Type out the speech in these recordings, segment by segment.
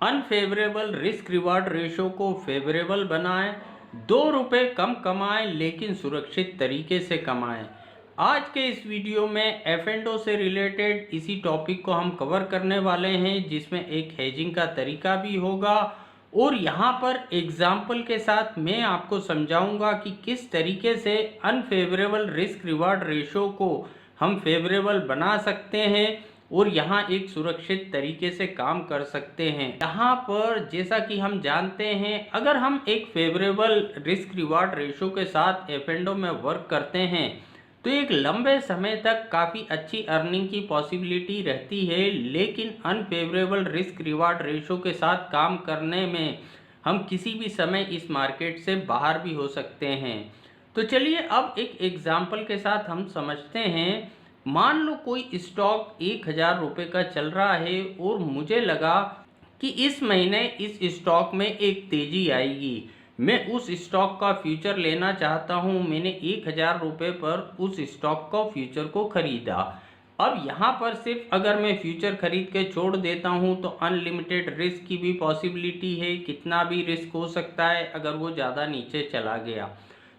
Unfavourable risk reward ratio को favourable बनाएं, 2 रुपये कम कमाएं लेकिन सुरक्षित तरीके से कमाएं। आज के इस वीडियो में F&O से रिलेटेड इसी टॉपिक को हम कवर करने वाले हैं, जिसमें एक हेजिंग का तरीका भी होगा और यहाँ पर एग्जाम्पल के साथ मैं आपको समझाऊंगा कि किस तरीके से अनफेवरेबल रिस्क रिवार्ड रेशो को हम फेवरेबल बना सकते हैं और यहाँ एक सुरक्षित तरीके से काम कर सकते हैं। यहाँ पर जैसा कि हम जानते हैं, अगर हम एक फेवरेबल रिस्क रिवार्ड रेशो के साथ F&O में वर्क करते हैं तो एक लंबे समय तक काफ़ी अच्छी अर्निंग की पॉसिबिलिटी रहती है, लेकिन अनफेवरेबल रिस्क रिवार्ड रेशो के साथ काम करने में हम किसी भी समय इस मार्केट से बाहर भी हो सकते हैं। तो चलिए अब एक एग्जाम्पल के साथ हम समझते हैं। मान लो कोई स्टॉक 1000 रुपये का चल रहा है और मुझे लगा कि इस महीने इस स्टॉक में एक तेज़ी आएगी। मैं उस स्टॉक का फ्यूचर लेना चाहता हूं। मैंने 1000 रुपये पर उस स्टॉक का फ्यूचर को ख़रीदा। अब यहाँ पर सिर्फ अगर मैं फ्यूचर ख़रीद के छोड़ देता हूँ तो अनलिमिटेड रिस्क की भी पॉसिबिलिटी है, कितना भी रिस्क हो सकता है अगर वो ज़्यादा नीचे चला गया।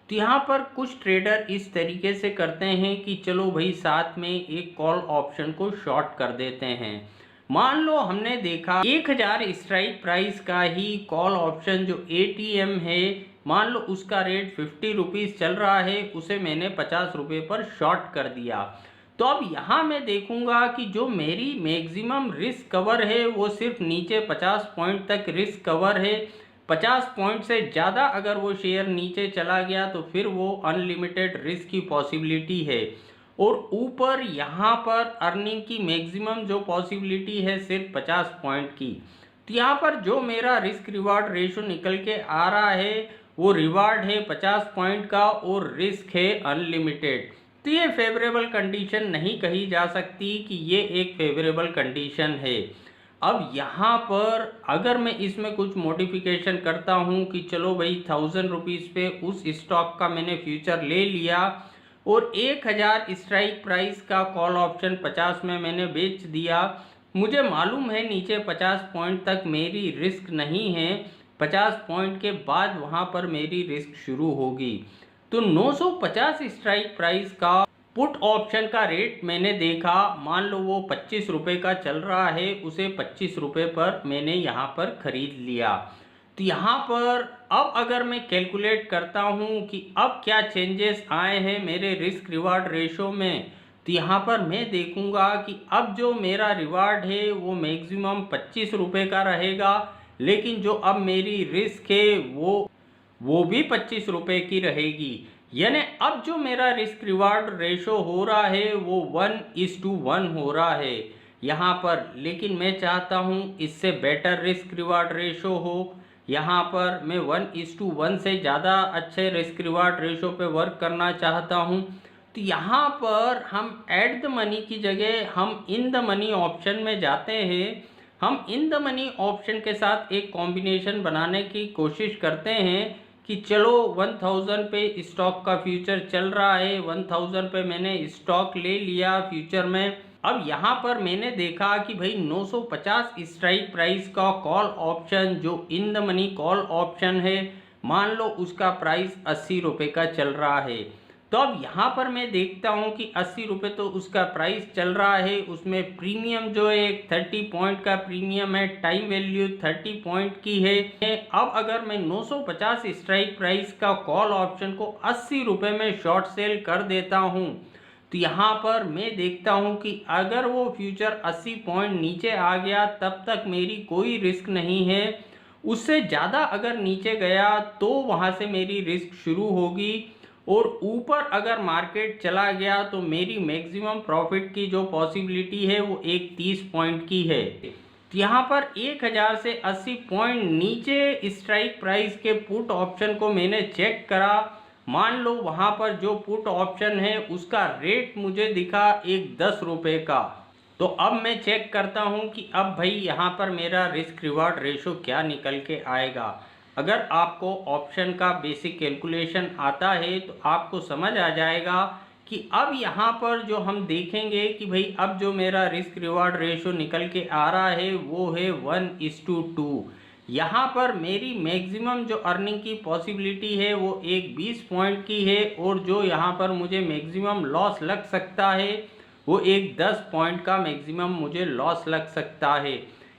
तो यहाँ पर कुछ ट्रेडर इस तरीके से करते हैं कि चलो भाई साथ में एक कॉल ऑप्शन को शॉर्ट कर देते हैं। मान लो हमने देखा 1000 स्ट्राइक प्राइस का ही कॉल ऑप्शन जो ATM है, मान लो उसका रेट 50 रुपीज़ चल रहा है, उसे मैंने 50 रुपये पर शॉर्ट कर दिया। तो अब यहाँ मैं देखूंगा कि जो मेरी मैक्सिमम रिस्क कवर है वो सिर्फ नीचे 50 पॉइंट तक रिस्क कवर है। 50 पॉइंट से ज़्यादा अगर वो शेयर नीचे चला गया तो फिर वो अनलिमिटेड रिस्क की पॉसिबिलिटी है। और ऊपर यहाँ पर अर्निंग की मैक्सिमम जो पॉसिबिलिटी है सिर्फ 50 पॉइंट की। तो यहाँ पर जो मेरा रिस्क रिवार्ड रेशो निकल के आ रहा है वो रिवार्ड है 50 पॉइंट का और रिस्क है अनलिमिटेड। तो ये फेवरेबल कंडीशन नहीं कही जा सकती कि ये एक फेवरेबल कंडीशन है। अब यहाँ पर अगर मैं इसमें कुछ मॉडिफिकेशन करता हूँ कि चलो भाई 1000 रुपीज़ पे उस स्टॉक का मैंने फ्यूचर ले लिया और 1000 स्ट्राइक प्राइस का कॉल ऑप्शन 50 में मैंने बेच दिया। मुझे मालूम है नीचे 50 पॉइंट तक मेरी रिस्क नहीं है, 50 पॉइंट के बाद वहाँ पर मेरी रिस्क शुरू होगी। तो 950 स्ट्राइक प्राइस का पुट ऑप्शन का रेट मैंने देखा, मान लो वो 25 रुपये का चल रहा है, उसे 25 रुपये पर मैंने यहाँ पर ख़रीद लिया। तो यहाँ पर अब अगर मैं कैलकुलेट करता हूँ कि अब क्या चेंजेस आए हैं मेरे रिस्क रिवार्ड रेशो में, तो यहाँ पर मैं देखूँगा कि अब जो मेरा रिवार्ड है वो मैक्सिमम 25 रुपये का रहेगा, लेकिन जो अब मेरी रिस्क है वो भी 25 रुपये की रहेगी। यानी अब जो मेरा रिस्क रिवार्ड रेशो हो रहा है वो 1:1 हो रहा है यहाँ पर, लेकिन मैं चाहता हूँ इससे बेटर रिस्क रिवार्ड रेशो हो। यहाँ पर मैं 1:1 से ज़्यादा अच्छे रिस्क रिवार्ड रेशो पे वर्क करना चाहता हूँ। तो यहाँ पर हम ऐट द मनी की जगह हम इन द मनी ऑप्शन में जाते हैं। हम इन द मनी ऑप्शन के साथ एक कॉम्बिनेशन बनाने की कोशिश करते हैं कि चलो 1000 पे स्टॉक का फ्यूचर चल रहा है, 1000 पे मैंने स्टॉक ले लिया फ्यूचर में। अब यहाँ पर मैंने देखा कि भाई 950 स्ट्राइक प्राइस का कॉल ऑप्शन जो in the money call option है, मान लो उसका प्राइस 80 रुपये का चल रहा है। तो अब यहाँ पर मैं देखता हूँ कि 80 रुपये तो उसका प्राइस चल रहा है, उसमें प्रीमियम जो है 30 पॉइंट का प्रीमियम है, टाइम वैल्यू 30 पॉइंट की है। अब अगर मैं 950 स्ट्राइक प्राइस का कॉल ऑप्शन को 80 रुपये में शॉर्ट सेल कर देता हूँ, तो यहाँ पर मैं देखता हूँ कि अगर वो फ्यूचर 80 पॉइंट नीचे आ गया तब तक मेरी कोई रिस्क नहीं है। उससे ज़्यादा अगर नीचे गया तो वहाँ से मेरी रिस्क शुरू होगी और ऊपर अगर मार्केट चला गया तो मेरी मैक्सिमम प्रॉफिट की जो पॉसिबिलिटी है वो एक 30 पॉइंट की है। तो यहाँ पर 1000 से 80 पॉइंट नीचे स्ट्राइक प्राइस के पुट ऑप्शन को मैंने चेक करा। मान लो वहाँ पर जो पुट ऑप्शन है उसका रेट मुझे दिखा एक 10 रुपये का। तो अब मैं चेक करता हूँ कि अब भाई यहाँ पर मेरा रिस्क रिवार्ड रेशो क्या निकल के आएगा। अगर आपको ऑप्शन का बेसिक कैलकुलेशन आता है तो आपको समझ आ जाएगा कि अब यहाँ पर जो हम देखेंगे कि भाई अब जो मेरा रिस्क रिवार्ड रेशो निकल के आ रहा है वो है 1:2। यहाँ पर मेरी मैक्सिमम जो अर्निंग की पॉसिबिलिटी है वो एक 20 पॉइंट की है, और जो यहाँ पर मुझे मैक्सिमम लॉस लग सकता है वो एक 10 पॉइंट का मैक्सिमम मुझे लॉस लग सकता है।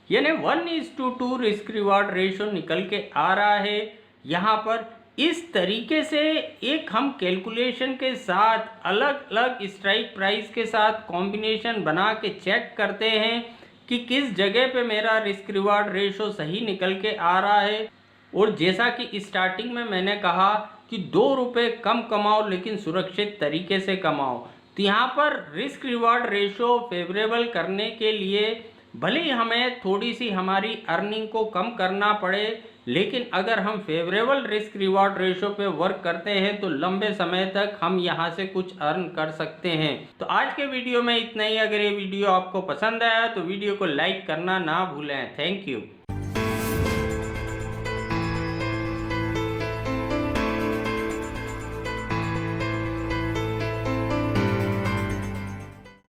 यानी 1:2 रिस्क रिवार्ड रेशो निकल के आ रहा है। यहाँ पर इस तरीके से एक हम कैलकुलेशन के साथ अलग अलग स्ट्राइक प्राइस के साथ कॉम्बिनेशन बना के चेक करते हैं कि किस जगह पे मेरा रिस्क रिवार्ड रेशो सही निकल के आ रहा है। और जैसा कि स्टार्टिंग में मैंने कहा कि 2 रुपये कम कमाओ लेकिन सुरक्षित तरीके से कमाओ, तो यहाँ पर रिस्क रिवार्ड रेशो फेवरेबल करने के लिए भले ही हमें थोड़ी सी हमारी अर्निंग को कम करना पड़े, लेकिन अगर हम फेवरेबल रिस्क रिवार्ड रेशो पे वर्क करते हैं तो लंबे समय तक हम यहाँ से कुछ अर्न कर सकते हैं। तो आज के वीडियो में इतना ही। अगर ये वीडियो आपको पसंद आया तो वीडियो को लाइक करना ना भूलें। Thank you.